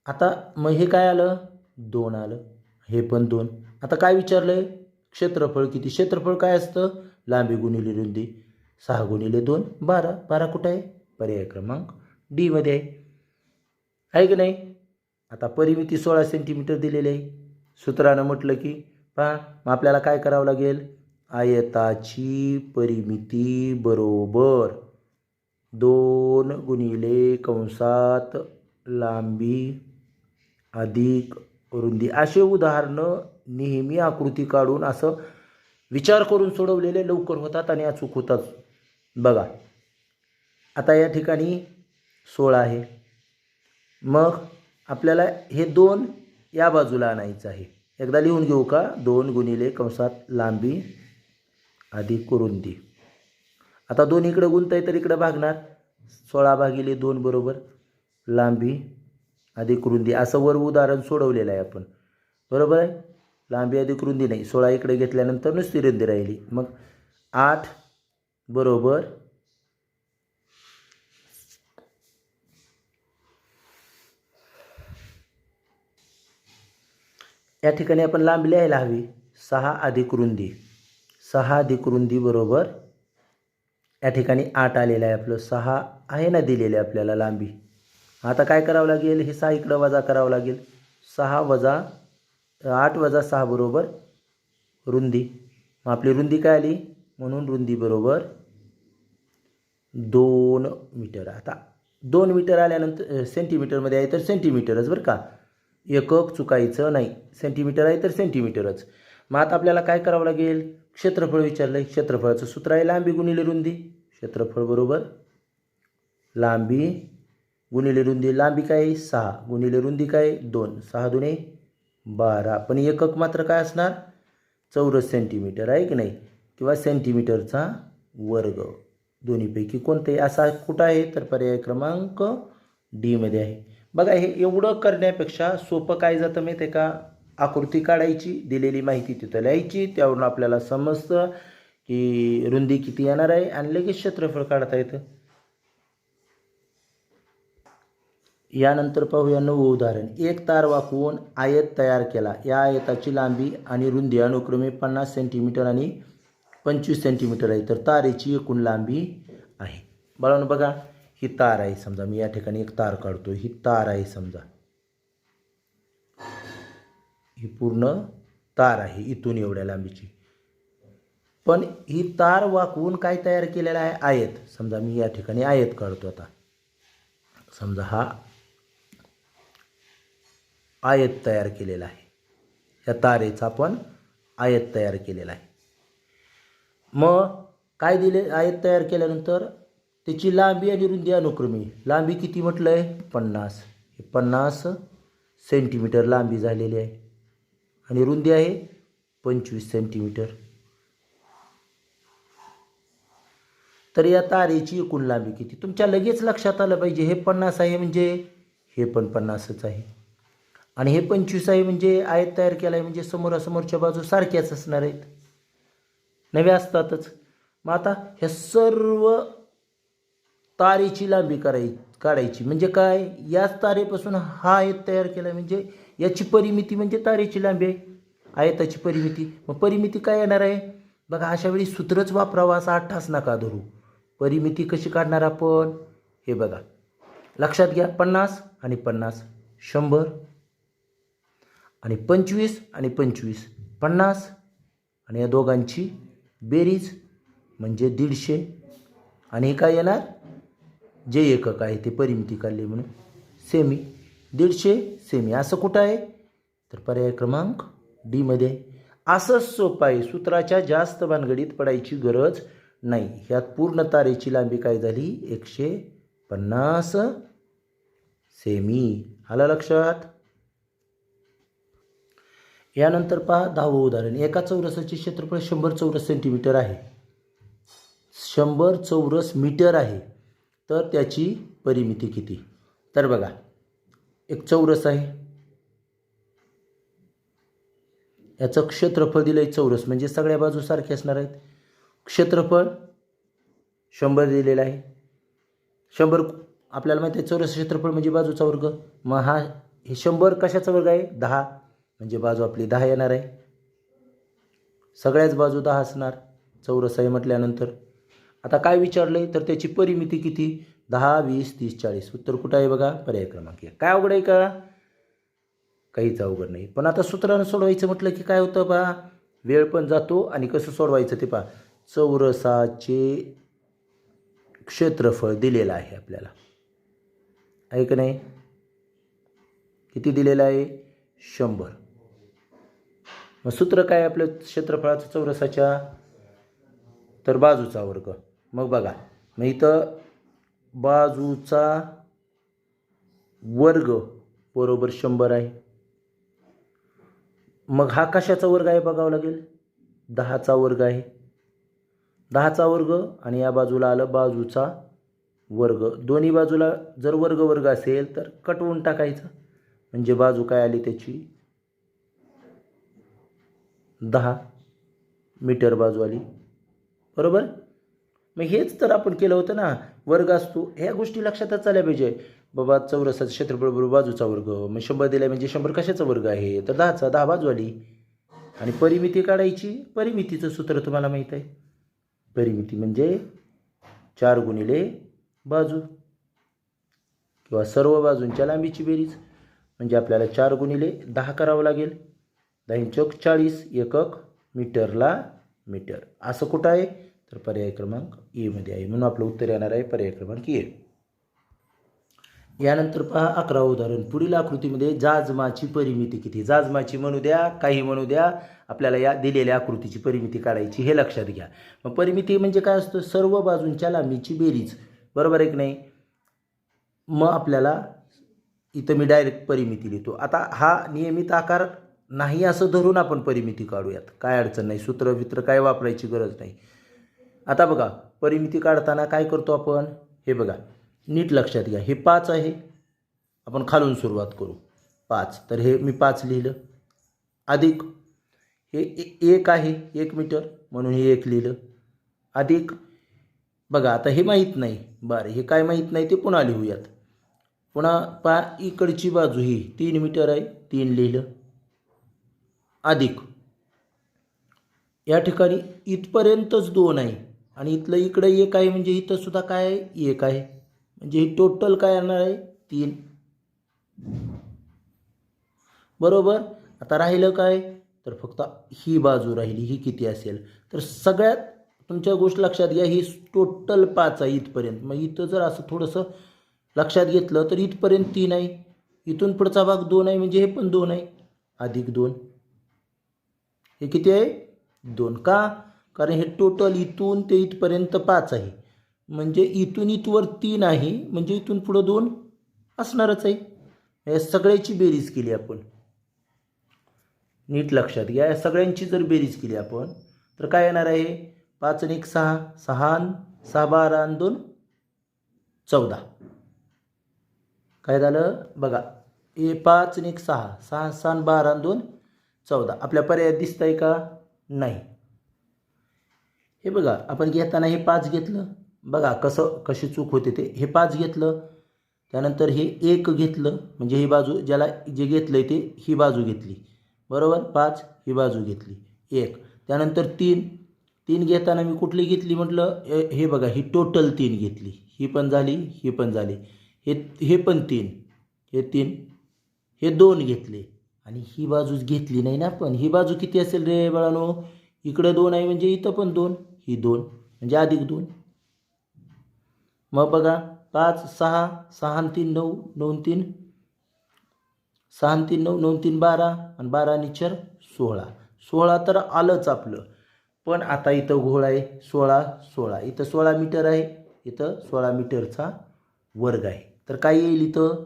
आता मग हे काय आलं 2 आलं, हे पण 2. आता काय विचारलं आहे क्षेत्रफळ किती. क्षेत्रफळ काय असतं लांबी गुणिले रुंदी. 6 गुणिले 2 12. 12 कुठं आहे पर्याय क्रमांक डी मध्ये आहे की नाही. आता परिमिती 16 सेंटीमीटर दिलेली आहे. सूत्रानं म्हटलं की पहा मग आपल्याला काय करावं लागेल आयताची परिमिती बरोबर 2 गुणिले कंसात लांबी अधिक रुंदी. असे उदाहरणं नेहमी आकृती काढून असं विचार करून सोडवलेले लवकर होतात आणि अचूक होतात. बघा आता या ठिकाणी 16 आहे. मग आपल्याला हे 2 या बाजूला आणायचं आहे. एकदा लिहून घेऊ का 2 गुणिले कंसात लांबी अधिक रुंदी. आता 2 इकडे गुणताय तर इकडे भागणार 16 भागिले 2 बरोबर लांबी अधिक रुंदी. असं वर उदाहरण सोडवलेलं आहे आपण. बरोबर आहे. लांबी अधिक रुंदी नाही 16 इकडे घेतल्यानंतर नुसती रुंदी राहिली. मग 8 बरोबर या ठिकाणी आपण लांबी लिहायला हवी 6 अधिक रुंदी. 6 अधिक रुंदी बरोबर या ठिकाणी 8 आलेलं आहे आपलं. 6 आहे ना दिलेले आपल्याला लांबी. आता काय करावं लागेल हे 6 इकडं वजा करावं लागेल. 6 वजा 8 वजा 6 बरोबर रुंदी. मग आपली रुंदी काय आली म्हणून रुंदी बरोबर 2 मीटर. आता 2 मीटर आल्यानंतर सेंटीमीटरमध्ये आहे तर सेंटीमीटरच बरं का. एकक चुकायचं नाही. सेंटीमीटर आहे तर सेंटीमीटरच. मग आता आपल्याला काय करावं लागेल क्षेत्रफळ विचारलं आहे. क्षेत्रफळाचं सूत्र आहे लांबी गुणिले रुंदी. क्षेत्रफळ बरोबर लांबी गुणिले रुंदी. लांबी काय 6 गुणिले रुंदी काय 2. 6 दुने 12. पण एकक मात्र काय असणार चौरस सेंटीमीटर आहे की नाही किंवा सेंटीमीटरचा वर्ग. दोन्हीपैकी कोणते असा कुठं आहे तर पर्याय क्रमांक डी मध्ये आहे. बघा हे एवढं करण्यापेक्षा सोपं काय जातं माहिती आहे का आकृती काढायची दिलेली माहिती तिथं लिहायची त्यावरून आपल्याला समजतं की रुंदी किती येणार आहे आणि लगेच क्षेत्रफळ काढता येतं. यानंतर पाहूया 9वे उदाहरण. एक तार वाकवून आयत तयार केला. या आयताची लांबी आणि रुंदी अनुक्रमे 50 सेंटीमीटर आणि 25 सेंटीमीटर आहे. तर तारेची एकूण लांबी आहे. बाळांनो बघा ही तार आहे समजा. मी या ठिकाणी एक तार काढतो. ही तार आहे समजा. ही पूर्ण तार आहे इथून एवढ्या लांबीची. पण ही तार वाकवून काय तयार केलेला आहे आयत. समजा मी या ठिकाणी आयत काढतो. आता समजा हा आयत तयार केलेला आहे. या तारेचा आपण आयत तयार केलेला आहे. मग काय दिले आयत तयार केल्यानंतर त्याची लांबी आणि रुंदी अनुक्रमे. लांबी किती म्हटलं आहे 50. 50 सेंटीमीटर लांबी झालेली आहे आणि रुंदी आहे 25 सेंटीमीटर. तर या तारेची एकूण लांबी किती तुमच्या लगेच लक्षात आलं पाहिजे. हे 50 आहे म्हणजे हे पण 50च आहे आणि हे 25 आहे म्हणजे आयत तयार केला आहे म्हणजे समोरासमोरच्या बाजू सारख्याच असणार आहेत नव्या असतातच. मग आता ह्या सर्व तारेची लांबी काढायची म्हणजे काय याच तारेपासून हा आयत तयार केला म्हणजे याची परिमिती म्हणजे तारेची लांबी आहे आयताची परिमिती. मग परिमिती काय येणार आहे बघा. अशा वेळी सूत्रच वापरावा असा अट्टास नका धरू. परिमिती कशी काढणार आपण हे बघा लक्षात घ्या. 50 आणि 50 100 आणि 25 आणि 25 50 आणि या दोघांची बेरीज म्हणजे 150 आणि हे काय येणार जे एकक आहे ते परिमिती काढली म्हणून सेमी. 150 सेमी असं कुठं आहे तर पर्याय क्रमांक डी मध्ये. असंच सोपं आहे. सूत्राच्या जास्त भानगडीत पडायची गरज नाही. ह्यात पूर्ण तारेची लांबी काय झाली 150 सेमी. आलं लक्षात. यानंतर पहा 10वं उदाहरण. एका चौरसाचे क्षेत्रफळ 100 चौरस सेंटीमीटर आहे. 100 चौरस मीटर आहे तर त्याची परिमिती किती. तर बघा एक चौरस आहे याचं क्षेत्रफळ दिलं आहे चौरस, म्हणजे सगळ्या बाजू सारखे असणार आहेत. क्षेत्रफळ 100 दिलेलं आहे. 100 आपल्याला माहिती आहे चौरस क्षेत्रफळ म्हणजे बाजूचा वर्ग. मग हे 100 कशाचा वर्ग आहे? 10, म्हणजे बाजू आपली 10 येणार आहे. सगळ्याच बाजू 10 असणार चौरस आहे म्हटल्यानंतर. आता काय विचारलं आहे तर त्याची परिमिती किती? 10, 20, 30, 40. उत्तर कुठं आहे बघा? पर्याय क्रमांक 1. काय अवघड आहे का? काहीच अवघड नाही. पण आता सूत्रानं सोडवायचं म्हटलं की काय होतं बा, वेळ पण जातो आणि कसं सोडवायचं ते पहा. चौरसाचे क्षेत्रफळ दिलेलं आहे आपल्याला, आहे का नाही? किती दिलेलं आहे? 100. मग सूत्र काय आपलं क्षेत्रफळाचं चौरसाच्या? तर बाजूचा वर्ग. मग बघा, मग इथं बाजूचा वर्ग बरोबर 100 आहे. मग हा कशाचा वर्ग आहे बघावं लागेल? 10चा वर्ग आहे. 10चा वर्ग आणि या बाजूला आलं बाजूचा वर्ग. दोन्ही बाजूला जर वर्ग वर्ग असेल तर कटवून टाकायचं, म्हणजे बाजू काय आली त्याची? 10 मीटर बाजू आली, बरोबर? मग हेच तर आपण केलं होतं ना, वर्ग असतो. ह्या गोष्टी लक्षातच आल्या पाहिजे बाबा. चौरसाचं क्षेत्रफळ बरोबर बाजूचा वर्ग. मग 100 दिला म्हणजे 100 कशाचा वर्ग आहे? तर 10चा. 10 बाजू आली. आणि परिमिती काढायची. परिमितीचं सूत्र तुम्हाला माहीत आहे. परिमिती म्हणजे 4 गुणिले बाजू किंवा सर्व बाजूंच्या लांबीची बेरीज. म्हणजे आपल्याला 4 गुणिले 10 करावं लागेल. 10 चौक 40, एकक मीटरला मीटर. असं कुठं आहे? तर पर्याय क्रमांक ए मध्ये आहे. म्हणून आपलं उत्तर येणार आहे पर्याय क्रमांक ए. यानंतर पहा 11वं उदाहरण. पुढील आकृतीमध्ये जाजमाची परिमिती किती? जाजमाची म्हणू द्या, काही म्हणू द्या, आपल्याला या दिलेल्या आकृतीची परिमिती काढायची, हे लक्षात घ्या. मग परिमिती म्हणजे काय असतं? सर्व बाजूंच्या लांबीची बेरीज, बरोबर आहे की नाही? मग आपल्याला इथं मी डायरेक्ट परिमिती लिहितो. आता हा नियमित आकार नाही असं धरून आपण परिमिती काढूयात, काय अडचण नाही. सूत्र काय वापरायची गरज नाही. आता बघा, परिमिती काढताना काय करतो आपण? हे बघा, नीट लक्षात घ्या. हे 5 आहे. आपण खालून सुरुवात करू. 5, तर हे मी 5 लिहिलं. अधिक हे 1 आहे, 1 मीटर, म्हणून हे 1 लिहिलं. अधिक बघा, आता हे माहीत नाही. बरं, हे काय माहीत नाही ते पुन्हा लिहूयात. पुन्हा पहा, इकडची बाजू ही 3 मीटर आहे, 3 लिहिलं. अधिक या ठिकाणी इथपर्यंतच 2 आहे आणि इथलं इकडं 1 आहे, म्हणजे इथं सुद्धा काय आहे? 1 आहे. म्हणजे ही टोटल काय येणार आहे? 3, बरोबर. आता राहिलं काय? तर फक्त ही बाजू राहिली. ही किती असेल? तर सगळ्यात तुमच्या गोष्ट लक्षात घ्या, ही टोटल 5 आहे इथपर्यंत. मग इथं जर असं थोडंसं लक्षात घेतलं तर इथपर्यंत 3 आहे, इथून पुढचा भाग 2 आहे, म्हणजे हे पण 2 आहे. अधिक 2, हे किती आहे? 2. का? कारण हे टोटल इथून ते इथपर्यंत 5 आहे, म्हणजे इथून इथवर 3 आहे, म्हणजे इथून पुढं 2 असणारच आहे. या सगळ्याची बेरीज केली आपण, नीट लक्षात घ्या. या सगळ्यांची जर बेरीज केली आपण तर काय येणार आहे? 5 आणि 1 6, 6 आणि 6 12 आणि 2 14. काय झालं बघा, हे 5 आणि 1 6, 6 6 आणि 12 आणि 2 14. आपल्या पर्यायात दिसत आहे का? नाही. हे बघा, आपण घेताना हे 5 घेतलं. बघा कशी चूक होते ते. हे 5 घेतलं, त्यानंतर हे 1 घेतलं, म्हणजे ही बाजू ज्याला जे घेतलंय ते ही बाजू घेतली, बरोबर. 5 ही बाजू घेतली, 1. त्यानंतर 3 घेताना मी कुठली घेतली म्हटलं? हे बघा, ही टोटल 3 घेतली. ही पण झाली, ही पण झाली. हे पण 3, हे 3, हे 2 घेतले आणि ही बाजूच घेतली नाही ना. पण ही बाजू किती असेल रे बाळांनो? इकडं 2 आहे, म्हणजे इथं पण 2, ही 2, म्हणजे अधिक 2. मग बघा, 5 6, 6 आणि 3 9, 9 3 6 आणि 3 9, 9 3 12 आणि 12 आणि 4 16. 16 तर आलंच आपलं. पण आता इथं घोळ आहे. 16 16, इथं 16 मीटर आहे, इथं 16 मीटरचा वर्ग आहे. तर काय येईल इथं?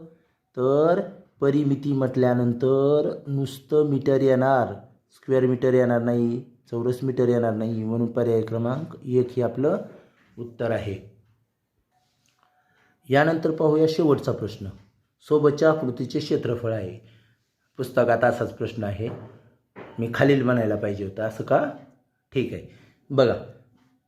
तर परिमिती म्हटल्यानंतर नुसतं मीटर येणार, स्क्वेअर मीटर येणार नाही, चौरस मीटर येणार नाही. म्हणून पर्याय क्रमांक 1 हे आपलं उत्तर आहे. यानंतर पाहूया शेवटचा प्रश्न. सोबतच्या आकृतीचे क्षेत्रफळ आहे. पुस्तकात असाच प्रश्न आहे. मी खालील म्हणायला पाहिजे होतं, असं का? ठीक आहे. बघा,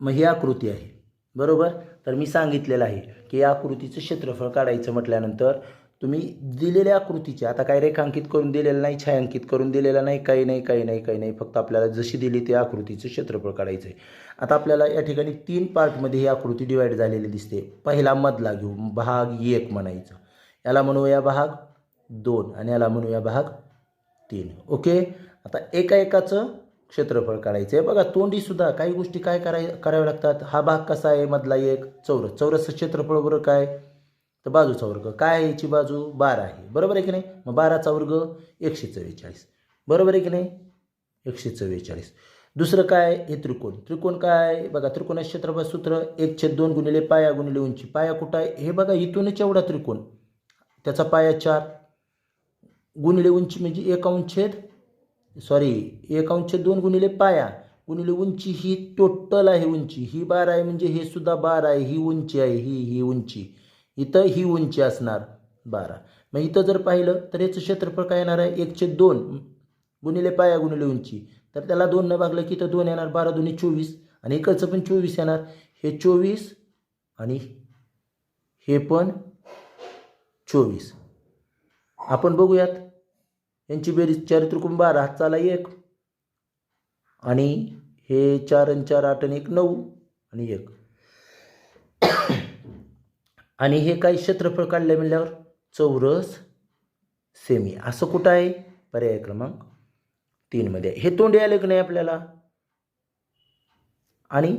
मग ही आकृती आहे बरोबर. तर मी सांगितलेलं आहे की या आकृतीचं क्षेत्रफळ काढायचं म्हटल्यानंतर तुम्ही दिलेल्या आकृतीचे, आता काय रेखांकित करून दिलेलं नाही, छायांकित करून दिलेलं नाही, काही नाही, फक्त आपल्याला जशी दिली त्या आकृतीचं क्षेत्रफळ काढायचं आहे. आता आपल्याला या ठिकाणी 3 पार्टमध्ये ही आकृती डिवाईड झालेली दिसते. पहिला मधला घेऊ, भाग 1 म्हणायचं, याला म्हणूया भाग 2 आणि याला म्हणूया भाग 3. ओके. आता एकाचं क्षेत्रफळ काढायचं आहे. बघा, तोंडीसुद्धा काही गोष्टी काय कराव्या लागतात. हा भाग कसा आहे, मधला एक चौरस क्षेत्रफळ बरोबर काय, तर बाजूचा वर्ग काय आहे, याची बाजू 12 आहे बरोबर आहे की नाही. मग 12चा वर्ग 144 बरोबर आहे की नाही, 144. दुसरं काय, हे त्रिकोण काय, बघा त्रिकोणाचे क्षेत्रफळ सूत्र 1/2 गुणिले पाया गुणिले उंची. पाया कुठं आहे, हे बघा इथूनच एवढा त्रिकोण, त्याचा पाया 4 गुणिले उंची म्हणजे 1/2 गुणिले पाया गुणिले उंची. ही टोटल आहे उंची, ही 12 आहे म्हणजे हे सुद्धा 12 आहे. ही उंची आहे, ही उंची, इथं ही उंची असणार 12. मग इथं जर पाहिलं तर याचं क्षेत्रफळ काय येणार आहे, 1/2 गुणिले पाया गुणिले उंची. तर त्याला 2 न भागलं की इथं 2 येणार, 12 2 24 आणि इकडचं पण 24 येणार. हे 24 आणि हे पण 24. आपण बघूयात यांची बेरीज. 4 त्रिकोण 12, हातचाला 1 आणि हे 4 आणि 4 8 आणि 1 9 आणि 1 आणि हे काही क्षेत्रफळ काढले म्हणल्यावर चौरस सेमी. असं कुठं आहे, पर्याय क्रमांक 3 मध्ये. हे तोंडी आले की नाही आपल्याला. आणि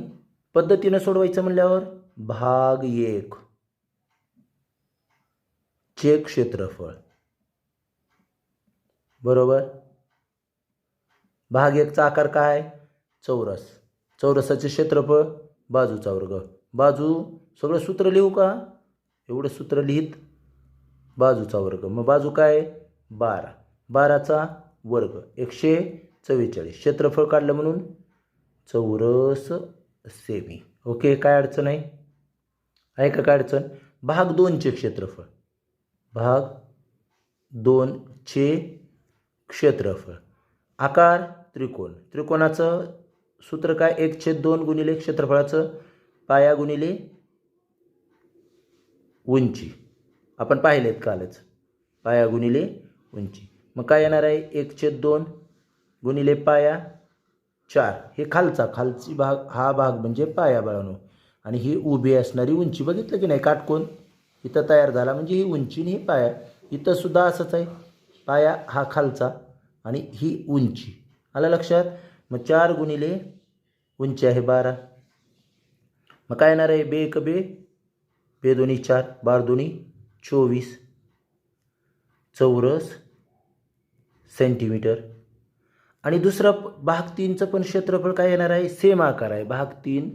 पद्धतीनं सोडवायचं म्हणल्यावर भाग 1 चे क्षेत्रफळ बरोबर. भाग 1चा आकार काय, चौरसाचे क्षेत्रफळ बाजूचा वर्ग. बाजू सगळं सूत्र लिहू का, एवढं सूत्र लिहित बाजूचा वर्ग. मग बाजू काय, 12, 12चा वर्ग 144. क्षेत्रफळ काढलं म्हणून चौरस सेमी. ओके, काय अडचण आहे का, काय अडचण. भाग 2चे क्षेत्रफळ, भाग 2चे क्षेत्रफळ. आकार त्रिकोणाचं सूत्र काय, 1/2 गुणिले क्षेत्रफळाचं पाया गुणिले उंची. आपण पाहिलेत कालच, पाया गुणिले उंची. मग काय येणार आहे, 1/2 गुणिले पाया 4. हे खालची भाग, हा भाग म्हणजे पाया बाळानो. आणि ही उभी असणारी उंची. बघितलं की नाही, काटकोन इथं तयार झाला म्हणजे ही उंची आणि ही पाया. इथं सुद्धा असंच आहे, पाया हा खालचा आणि ही उंची. आलं लक्षात. मग 4 गुणिले उंची आहे 12. मग काय येणार आहे, बे 1 बे, बे 2 4, 12 2 24 चौरस सेंटीमीटर. आणि दुसरा भाग 3चं पण क्षेत्रफळ काय येणार आहे, सेम आकार आहे. भाग 3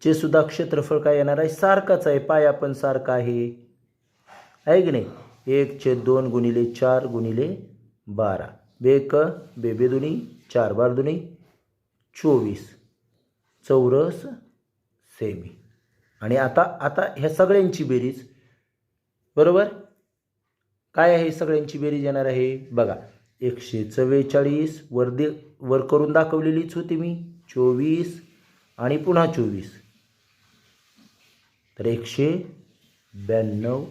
चे सुद्धा क्षेत्रफळ काय येणार आहे, सारखाच आहे. पाया पण सारखा आहे की नाही. 1/2 गुणिले 4 गुणिले 12, बे 1 बे, बे 2 4, 12 2 24 चौरस सेमी. आणि आता ह्या सगळ्यांची बेरीज बरोबर काय आहे, सगळ्यांची बेरीज येणार आहे. बघा, 144 वर करून दाखवलेलीच होती मी, 24 आणि पुन्हा 24, तर 192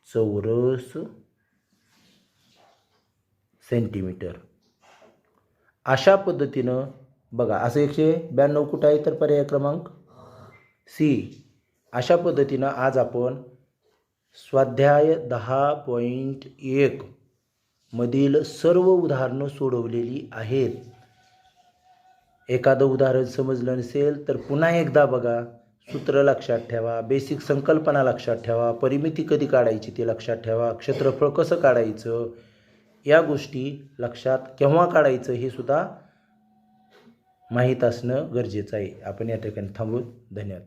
चौरस सेंटीमीटर. अशा पद्धतीनं बघा, असं 192 कुठं आहे, तर पर्याय क्रमांक सी. अशा पद्धतीनं आज आपण स्वाध्याय 10.1 मधील सर्व उदाहरणं सोडवलेली आहेत. एखादं उदाहरण समजलं नसेल तर पुन्हा एकदा बघा, सूत्र लक्षात ठेवा, बेसिक संकल्पना लक्षात ठेवा, परिमिती कधी काढायची ते लक्षात ठेवा, क्षेत्रफळ कसं काढायचं या गोष्टी लक्षात केव्हा काढायचं हे सुद्धा माहीत असणं गरजेचं आहे. आपण या ठिकाणी थांबू. धन्यवाद.